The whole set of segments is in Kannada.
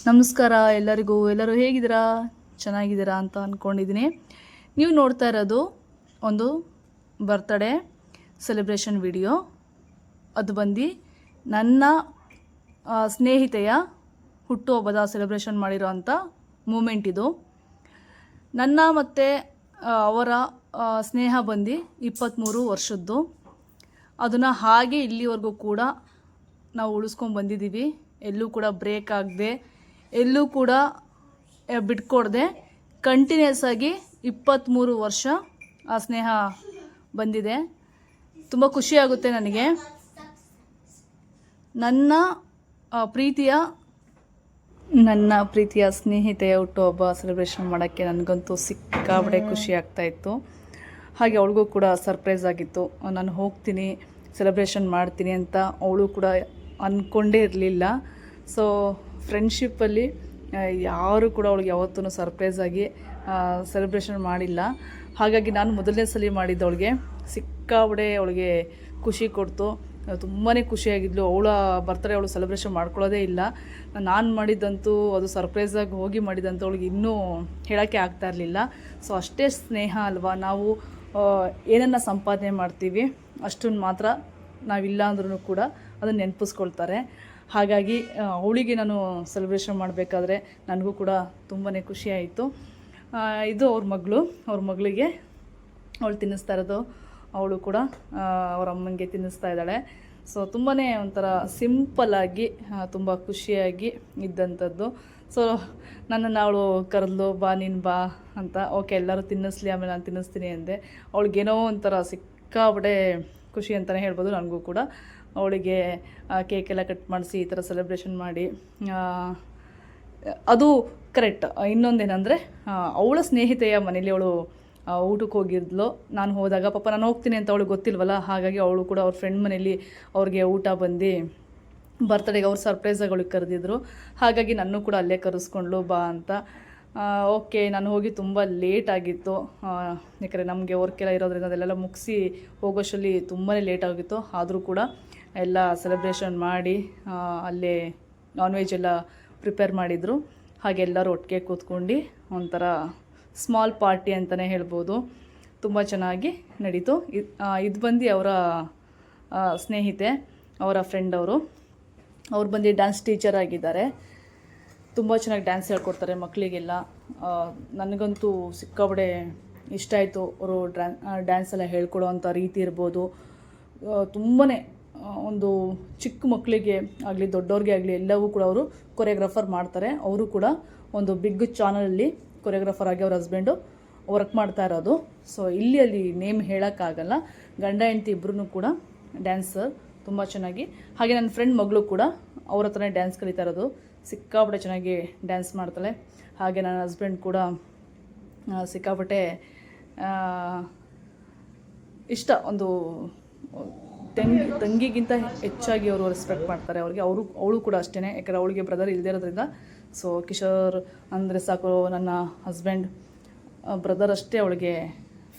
ನಮಸ್ಕಾರ ಎಲ್ಲರಿಗೂ. ಎಲ್ಲರೂ ಹೇಗಿದ್ದೀರಾ? ಚೆನ್ನಾಗಿದ್ದೀರಾ ಅಂತ ಅಂದ್ಕೊಂಡಿದ್ದೀನಿ. ನೀವು ನೋಡ್ತಾ ಇರೋದು ಒಂದು ಬರ್ತ್ಡೇ ಸೆಲೆಬ್ರೇಷನ್ ವಿಡಿಯೋ. ಅದು ಬಂದು ನನ್ನ ಸ್ನೇಹಿತೆಯ ಹುಟ್ಟುಹಬ್ಬದ ಸೆಲೆಬ್ರೇಷನ್ ಮಾಡಿರೋ ಅಂಥ ಮೂಮೆಂಟ್ ಇದು. ನನ್ನ ಮತ್ತು ಅವರ ಸ್ನೇಹ ಬಂದು 23 ವರ್ಷದ್ದು. ಅದನ್ನು ಹಾಗೆ ಇಲ್ಲಿವರೆಗೂ ಕೂಡ ನಾವು ಉಳಿಸ್ಕೊಂಡು ಬಂದಿದ್ದೀವಿ. ಎಲ್ಲೂ ಕೂಡ ಬ್ರೇಕ್ ಆಗದೆ, ಎಲ್ಲೂ ಕೂಡ ಬಿಟ್ಕೊಡದೆ ಕಂಟಿನ್ಯೂಸ್ ಆಗಿ 23 ವರ್ಷ ಆ ಸ್ನೇಹ ಬಂದಿದೆ. ತುಂಬ ಖುಷಿಯಾಗುತ್ತೆ ನನಗೆ. ನನ್ನ ಪ್ರೀತಿಯ ಸ್ನೇಹಿತೆಯ ಹುಟ್ಟುಹಬ್ಬ ಸೆಲೆಬ್ರೇಷನ್ ಮಾಡೋಕ್ಕೆ ನನಗಂತೂ ಸಿಕ್ಕಾಬಡೆ ಖುಷಿ ಆಗ್ತಾಯಿತ್ತು. ಹಾಗೆ ಅವಳಿಗೂ ಕೂಡ ಸರ್ಪ್ರೈಸ್ ಆಗಿತ್ತು. ನಾನು ಹೋಗ್ತೀನಿ, ಸೆಲೆಬ್ರೇಷನ್ ಮಾಡ್ತೀನಿ ಅಂತ ಅವಳು ಕೂಡ ಅಂದ್ಕೊಂಡೇ ಇರಲಿಲ್ಲ. ಸೊ ಫ್ರೆಂಡ್ಶಿಪ್ಪಲ್ಲಿ ಯಾರೂ ಕೂಡ ಅವಳಿಗೆ ಯಾವತ್ತೂ ಸರ್ಪ್ರೈಸಾಗಿ ಸೆಲೆಬ್ರೇಷನ್ ಮಾಡಿಲ್ಲ. ಹಾಗಾಗಿ ನಾನು ಮೊದಲನೇ ಸಲ ಮಾಡಿದ್ದು ಅವಳಿಗೆ ಸಿಕ್ಕಾಬಡೆ ಅವಳಿಗೆ ಖುಷಿ ಕೊಡ್ತು. ತುಂಬಾ ಖುಷಿಯಾಗಿದ್ಲು. ಅವಳ ಬರ್ತ್ಡೇ ಅವಳು ಸೆಲೆಬ್ರೇಷನ್ ಮಾಡ್ಕೊಳ್ಳೋದೇ ಇಲ್ಲ. ನಾನು ಮಾಡಿದ್ದಂತೂ ಅದು ಸರ್ಪ್ರೈಸಾಗಿ ಹೋಗಿ ಮಾಡಿದಂತೂ ಅವಳಿಗೆ ಇನ್ನೂ ಹೇಳೋಕ್ಕೆ ಆಗ್ತಾ ಇರಲಿಲ್ಲ. ಸೊ ಅಷ್ಟೇ ಸ್ನೇಹ ಅಲ್ವಾ. ನಾವು ಏನನ್ನು ಸಂಪಾದನೆ ಮಾಡ್ತೀವಿ ಅಷ್ಟನ್ನು ಮಾತ್ರ ನಾವಿಲ್ಲ ಅಂದ್ರೂ ಕೂಡ ಅದನ್ನು ನೆನಪಿಸ್ಕೊಳ್ತಾರೆ. ಹಾಗಾಗಿ ಅವಳಿಗೆ ನಾನು ಸೆಲೆಬ್ರೇಷನ್ ಮಾಡಬೇಕಾದ್ರೆ ನನಗೂ ಕೂಡ ತುಂಬಾ ಖುಷಿ ಆಯಿತು. ಇದು ಅವ್ರ ಮಗಳಿಗೆ ಅವಳು ತಿನ್ನಿಸ್ತಾ ಇರೋದು. ಅವಳು ಕೂಡ ಅವ್ರ ಅಮ್ಮನಿಗೆ ತಿನ್ನಿಸ್ತಾ ಇದ್ದಾಳೆ. ಸೊ ತುಂಬಾ ಒಂಥರ ಸಿಂಪಲ್ಲಾಗಿ ತುಂಬ ಖುಷಿಯಾಗಿ ಇದ್ದಂಥದ್ದು. ಸೊ ನನ್ನನ್ನು ಅವಳು ಕರೆದ್ಲು, ಬಾ ನೀನು ಬಾ ಅಂತ. ಓಕೆ ಎಲ್ಲರೂ ತಿನ್ನಿಸ್ಲಿ, ಆಮೇಲೆ ನಾನು ತಿನ್ನಿಸ್ತೀನಿ ಅಂದೆ. ಅವಳಿಗೇನೋ ಒಂಥರ ಸಿಕ್ಕಾಬಡೆ ಖುಷಿ ಅಂತಲೇ ಹೇಳ್ಬೋದು. ನನಗೂ ಕೂಡ ಅವಳಿಗೆ ಕೇಕೆಲ್ಲ ಕಟ್ ಮಾಡಿಸಿ ಈ ಥರ ಸೆಲೆಬ್ರೇಷನ್ ಮಾಡಿ ಅದು ಕರೆಕ್ಟ್. ಇನ್ನೊಂದೇನೆಂದರೆ ಅವಳ ಸ್ನೇಹಿತೆಯ ಮನೇಲಿ ಅವಳು ಊಟಕ್ಕೆ ಹೋಗಿದ್ಲು. ನಾನು ಹೋದಾಗ ಪಾಪ ನಾನು ಹೋಗ್ತೀನಿ ಅಂತ ಅವಳಿಗೆ ಗೊತ್ತಿಲ್ವಲ್ಲ. ಹಾಗಾಗಿ ಅವಳು ಕೂಡ ಅವ್ರ ಫ್ರೆಂಡ್ ಮನೇಲಿ ಅವ್ರಿಗೆ ಊಟ ಬಂದು ಬರ್ತ್ಡೇಗೆ ಅವ್ರು ಸರ್ಪ್ರೈಸಾಗಿ ಅವಳಿಗೆ ಕರೆದಿದ್ರು. ಹಾಗಾಗಿ ನನ್ನೂ ಕೂಡ ಅಲ್ಲೇ ಕರೆಸ್ಕೊಂಡ್ಲು ಬಾ ಅಂತ. ಓಕೆ ನಾನು ಹೋಗಿ ತುಂಬ ಲೇಟ್ ಆಗಿತ್ತು. ಯಾಕಂದರೆ ನಮಗೆ ವರ್ಕೆಲ್ಲ ಇರೋದ್ರಿಂದ ಅದೆಲ್ಲ ಮುಗಿಸಿ ಹೋಗೋಷ್ಟರಲ್ಲಿ ತುಂಬಾ ಲೇಟ್ ಆಗಿತ್ತು. ಆದರೂ ಕೂಡ ಎಲ್ಲ ಸೆಲೆಬ್ರೇಷನ್ ಮಾಡಿ ಅಲ್ಲೇ ನಾನ್ ವೆಜ್ ಎಲ್ಲ ಪ್ರಿಪೇರ್ ಮಾಡಿದರು. ಹಾಗೆ ಎಲ್ಲರೂ ಒಟ್ಟಿಗೆ ಕೂತ್ಕೊಂಡು ಒಂಥರ ಸ್ಮಾಲ್ ಪಾರ್ಟಿ ಅಂತಲೇ ಹೇಳ್ಬೋದು. ತುಂಬ ಚೆನ್ನಾಗಿ ನಡೀತು. ಇದು ಬಂದು ಅವರ ಸ್ನೇಹಿತೆ, ಅವರ ಫ್ರೆಂಡ್ ಅವ್ರು ಬಂದು ಡ್ಯಾನ್ಸ್ ಟೀಚರ್ ಆಗಿದ್ದಾರೆ. ತುಂಬ ಚೆನ್ನಾಗಿ ಡ್ಯಾನ್ಸ್ ಹೇಳ್ಕೊಡ್ತಾರೆ ಮಕ್ಕಳಿಗೆಲ್ಲ. ನನಗಂತೂ ಸಿಕ್ಕಾಬಡೆ ಇಷ್ಟ ಆಯಿತು. ಅವರು ಡ್ಯಾನ್ಸ್ ಎಲ್ಲ ಹೇಳ್ಕೊಡೋ ಅಂಥ ರೀತಿ ಇರ್ಬೋದು. ತುಂಬಾ ಒಂದು ಚಿಕ್ಕ ಮಕ್ಕಳಿಗೆ ಆಗಲಿ ದೊಡ್ಡವ್ರಿಗೆ ಆಗಲಿ ಎಲ್ಲವೂ ಕೂಡ ಅವರು ಕೊರಿಯೋಗ್ರಾಫರ್ ಮಾಡ್ತಾರೆ. ಅವರು ಕೂಡ ಒಂದು ಬಿಗ್ ಚಾನಲಲ್ಲಿ ಕೊರಿಯೋಗ್ರಾಫರ್ ಆಗಿ ಅವ್ರ ಹಸ್ಬೆಂಡು ವರ್ಕ್ ಮಾಡ್ತಾ ಇರೋದು. ಸೊ ಅಲ್ಲಿ ನೇಮ್ ಹೇಳೋಕ್ಕಾಗಲ್ಲ. ಗಂಡ ಹೆಂಡತಿ ಇಬ್ಬರೂ ಕೂಡ ಡ್ಯಾನ್ಸರ್ ತುಂಬ ಚೆನ್ನಾಗಿ. ಹಾಗೆ ನನ್ನ ಫ್ರೆಂಡ್ ಮಗಳು ಕೂಡ ಅವ್ರ ಹತ್ರನೇ ಡ್ಯಾನ್ಸ್ ಕಲಿತಾ ಇರೋದು. ಸಿಕ್ಕಾಪಟ್ಟೆ ಚೆನ್ನಾಗಿ ಡ್ಯಾನ್ಸ್ ಮಾಡ್ತಾಳೆ. ಹಾಗೆ ನನ್ನ ಹಸ್ಬೆಂಡ್ ಕೂಡ ಸಿಕ್ಕಾಪಟ್ಟೆ ಇಷ್ಟ. ಒಂದು ತಂಗಿಗಿಂತ ಹೆಚ್ಚಾಗಿ ಅವರು ರೆಸ್ಪೆಕ್ಟ್ ಮಾಡ್ತಾರೆ ಅವ್ರಿಗೆ. ಅವಳು ಕೂಡ ಅಷ್ಟೇ. ಯಾಕಂದರೆ ಅವಳಿಗೆ ಬ್ರದರ್ ಇಲ್ಲದೇ ಇರೋದ್ರಿಂದ ಸೊ ಕಿಶೋರ್ ಅಂದರೆ ಸಾಕು, ನನ್ನ ಹಸ್ಬೆಂಡ್ ಬ್ರದರ್ ಅಷ್ಟೇ ಅವಳಿಗೆ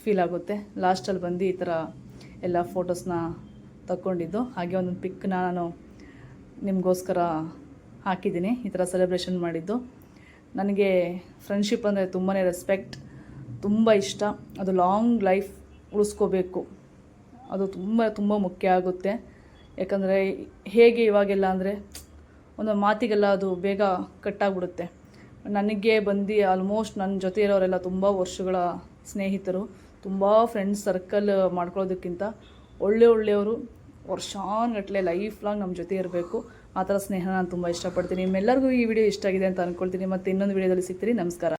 ಫೀಲ್ ಆಗುತ್ತೆ. ಲಾಸ್ಟಲ್ಲಿ ಬಂದು ಈ ಥರ ಎಲ್ಲ ಫೋಟೋಸ್ನ ತಗೊಂಡಿದ್ದು. ಹಾಗೆ ಒಂದೊಂದು ಪಿಕ್ನ ನಾನು ನಿಮಗೋಸ್ಕರ ಹಾಕಿದ್ದೀನಿ. ಈ ಥರ ಸೆಲೆಬ್ರೇಷನ್ ಮಾಡಿದ್ದು. ನನಗೆ ಫ್ರೆಂಡ್ಶಿಪ್ ಅಂದರೆ ತುಂಬಾ ರೆಸ್ಪೆಕ್ಟ್, ತುಂಬ ಇಷ್ಟ. ಅದು ಲಾಂಗ್ ಲೈಫ್ ಉಳಿಸ್ಕೋಬೇಕು. ಅದು ತುಂಬ ಮುಖ್ಯ ಆಗುತ್ತೆ. ಯಾಕಂದರೆ ಹೇಗೆ ಇವಾಗೆಲ್ಲ ಅಂದರೆ ಒಂದು ಮಾತಿಗೆಲ್ಲ ಅದು ಬೇಗ ಕಟ್ಟಾಗ್ಬಿಡುತ್ತೆ. ನನಗೆ ಬಂದು ಆಲ್ಮೋಸ್ಟ್ ನನ್ನ ಜೊತೆ ಇರೋರೆಲ್ಲ ತುಂಬ ವರ್ಷಗಳ ಸ್ನೇಹಿತರು. ತುಂಬ ಫ್ರೆಂಡ್ಸ್ ಸರ್ಕಲ್ ಮಾಡ್ಕೊಳ್ಳೋದಕ್ಕಿಂತ ಒಳ್ಳೆಯವರು ವರ್ಷಾನುಗಟ್ಟಲೆ ಲೈಫ್ ಲಾಂಗ್ ನಮ್ಮ ಜೊತೆ ಇರಬೇಕು. ಆ ಥರ ಸ್ನೇಹ ನಾನು ತುಂಬ ಇಷ್ಟಪಡ್ತೀನಿ. ನಿಮ್ಮೆಲ್ಲರಿಗೂ ಈ ವಿಡಿಯೋ ಇಷ್ಟ ಆಗಿದೆ ಅಂತ ಅಂದ್ಕೊಳ್ತೀನಿ. ಮತ್ತು ಇನ್ನೊಂದು ವಿಡಿಯೋದಲ್ಲಿ ಸಿಗ್ತೀನಿ. ನಮಸ್ಕಾರ.